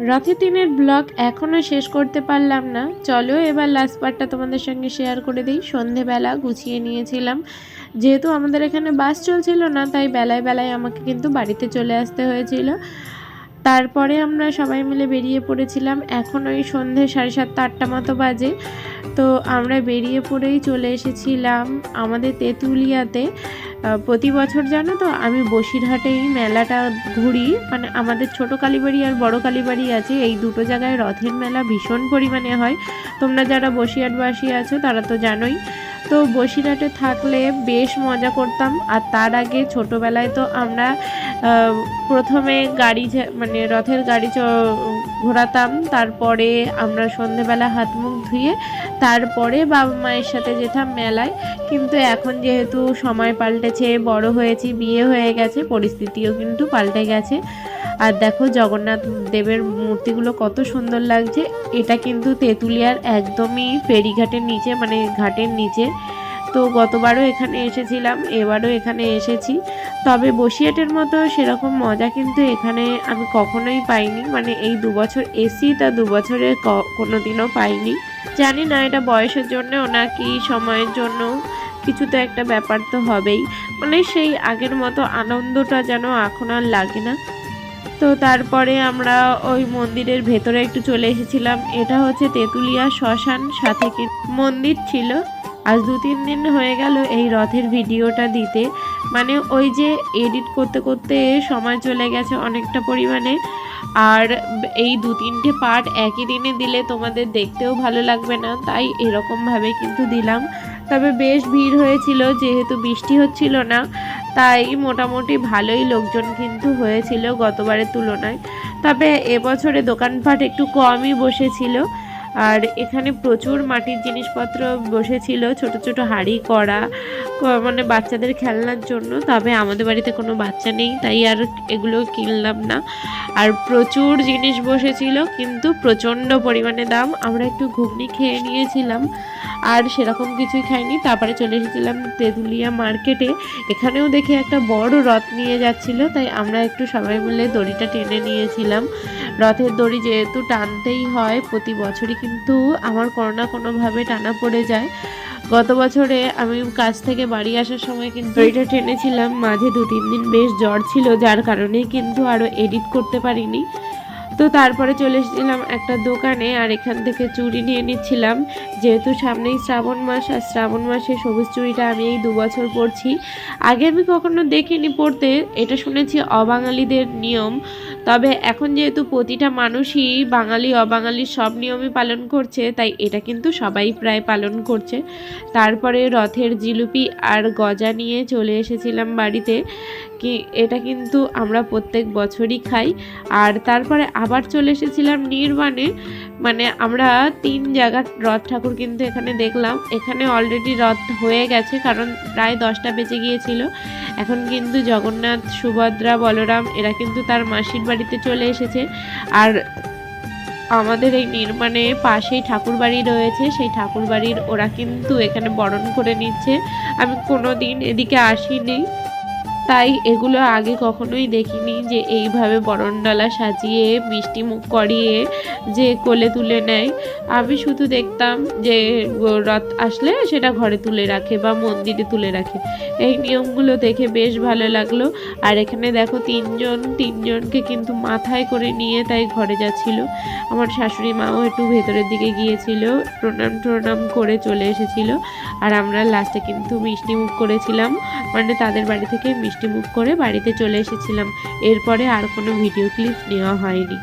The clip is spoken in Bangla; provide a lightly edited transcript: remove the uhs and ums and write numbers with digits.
রথের দিনের ব্লগ এখনও শেষ করতে পারলাম না, চলো এবার লাস্ট পার্টটা তোমাদের সঙ্গে শেয়ার করে দিই। সন্ধেবেলা গুছিয়ে নিয়েছিলাম, যেহেতু আমাদের এখানে বাস চলছিল না, তাই বেলায় বেলায় আমাকে কিন্তু বাড়িতে চলে আসতে হয়েছিল। তারপরে আমরা সবাই মিলে বেরিয়ে পড়েছিলাম। এখন ওই সন্ধে 7:30-8টা মতো বাজে। তো আমরা বেরিয়ে পড়েই চলে এসেছিলাম আমাদের তেঁতুলিয়াতে। প্রতি বছর জানো তো আমি বসিরহাটেই মেলাটা ঘুরি, মানে আমাদের ছোট কালীবাড়ি আর বড় কালীবাড়ি আছে, এই দুটো জায়গায় রথের মেলা ভীষণ পরিমাণে হয়। তোমরা যারা বসিরহাটবাসী আছো তারা তো জানোই। তো বসিরহাটে থাকলে বেশ মজা করতাম। আর তার আগে ছোটোবেলায় তো আমরা প্রথমে গাড়ি মানে রথের গাড়ি ঘোরাতাম, তারপরে আমরা সন্ধেবেলা হাত মুখ ধুয়ে তারপরে বাবা মায়ের সাথে যেতাম মেলায়। কিন্তু এখন যেহেতু সময় পাল্টেছে, বড় হয়েছি, বিয়ে হয়ে গেছে, পরিস্থিতিও কিন্তু পাল্টে গেছে। আর দেখো জগন্নাথ দেবের মূর্তিগুলো কত সুন্দর লাগছে। এটা কিন্তু তেঁতুলিয়ার একদমই ফেরিঘাটের নিচে, মানে ঘাটের নিচে। তো গতবারও এখানে এসেছিলাম, এবারও এখানে এসেছি। তবে বসিরহাটের মতো সেরকম মজা কিন্তু এখানে আমি কখনোই পাইনি। মানে এই 2 বছর এসি, তা 2 বছরে কোনো দিনও পাইনি। জানি না এটা বয়সের জন্যও নাকি সময়ের জন্য, কিছু তো একটা ব্যাপার তো হবেই। মানে সেই আগের মতো আনন্দটা যেন এখন আর লাগে না। তো তারপরে আমরা ওই মন্দিরের ভেতরে একটু চলে এসেছিলাম। এটা হচ্ছে তেঁতুলিয়া শ্মশান, সাথে কি মন্দির ছিল। আজ 2-3 দিন হয়ে গেল এই রথের ভিডিওটা দিতে, মানে ওই যে এডিট করতে করতে সময় চলে গেছে অনেকটা পরিমাণে। আর এই 2-3টে পার্ট একই দিনে দিলে তোমাদের দেখতেও ভালো লাগবে না, তাই এরকমভাবে কিন্তু দিলাম। তবে বেশ ভিড় হয়েছিল, যেহেতু বৃষ্টি হচ্ছিল না, তাই মোটামুটি ভালোই লোকজন কিন্তু হয়েছিল গতবারের তুলনায়। তবে এবছরে দোকানপাট একটু কমই বসেছিল। আর এখানে প্রচুর মাটির জিনিসপত্র বসেছিল, ছোট ছোট হাঁড়ি কড়া, মানে বাচ্চাদের খেলনার জন্য। তবে আমাদের বাড়িতে কোনো বাচ্চা নেই, তাই আর এগুলো কিনলাম না। আর প্রচুর জিনিস বসেছিল, কিন্তু প্রচণ্ড পরিমাণে দাম। আমরা একটু ঘুগনি খেয়ে নিয়েছিলাম, আর সেরকম কিছুই খাইনি। তারপরে চলে এসেছিলাম তেঁতুলিয়া মার্কেটে। এখানেও দেখে একটা বড় রথ নিয়ে যাচ্ছিল, তাই আমরা একটু সবাই মিলে দড়িটা টেনে নিয়েছিলাম। রথের দড়ি যেহেতু টানতেই হয় প্রতি বছরই, কিন্তু আমার কোনো না কোনোভাবে টানা পড়ে যায়। গত বছরে আমি কাজ থেকে বাড়ি আসার সময় কিন্তু দড়িটা টেনেছিলাম। মাঝে 2-3 দিন বেশ জ্বর ছিল, যার কারণেই কিন্তু আরও এডিট করতে পারিনি। তো তারপরে চলে এসেছিলাম একটা দোকানে, আর এখান থেকে চুড়ি নিয়ে নিচ্ছিলাম, যেহেতু সামনেই শ্রাবণ মাস। আর শ্রাবণ মাসে সবুজ চুড়িটা আমি এই 2 বছর পরছি। আগে আমি কখনো দেখিনি পরতে, এটা শুনেছি অবাঙালিদের নিয়ম। তবে এখন যেহেতু প্রতিটা মানুষই বাঙালি অবাঙালি সব নিয়মই পালন করছে, তাই এটা কিন্তু সবাই প্রায় পালন করছে। তারপরে রথের জিলিপি আর গজা নিয়ে চলে এসেছিলাম বাড়িতে। কি এটা কিন্তু আমরা প্রত্যেক বছরই খাই। আর তারপরে আবার চলে এসেছিলাম নির্বাণে। মানে আমরা 3 জায়গার রথ ঠাকুর কিন্তু এখানে দেখলাম। এখানে অলরেডি রথ হয়ে গেছে, কারণ প্রায় 10টা বেজে গিয়েছিল। এখন কিন্তু জগন্নাথ, সুভদ্রা, বলরাম এরা কিন্তু তার মাসির বাড়িতে চলে এসেছে। আর আমাদের এই নির্মাণে পাশেই ঠাকুর বাড়ি রয়েছে, সেই ঠাকুর বাড়ির ওরা কিন্তু এখানে বরণ করে নিচ্ছে। আমি কোনো দিন এদিকে আসিনি, তাই এগুলো আগে কখনোই দেখিনি, যে এইভাবে বরণডালা সাজিয়ে মিষ্টি মুখ করিয়ে যে কোলে তুলে নেয়। আমি শুধু দেখতাম যে রথ আসলে সেটা ঘরে তুলে রাখে বা মন্দিরে তুলে রাখে। এই নিয়মগুলো দেখে বেশ ভালো লাগলো। আর এখানে দেখো তিনজনকে কিন্তু মাথায় করে নিয়ে তাই ঘরে যাচ্ছিল। আমার শাশুড়ি মাও একটু ভেতরের দিকে গিয়েছিল, প্রণাম করে চলে এসেছিল। আর আমরা লাস্টে কিন্তু মিষ্টি মুখ করেছিলাম, মানে তাদের বাড়ি থেকে মিষ্টি মুখ করে বাড়িতে চলে এসেছিলাম। এরপরে আর কোনো ভিডিও ক্লিপ নেওয়া হয়নি।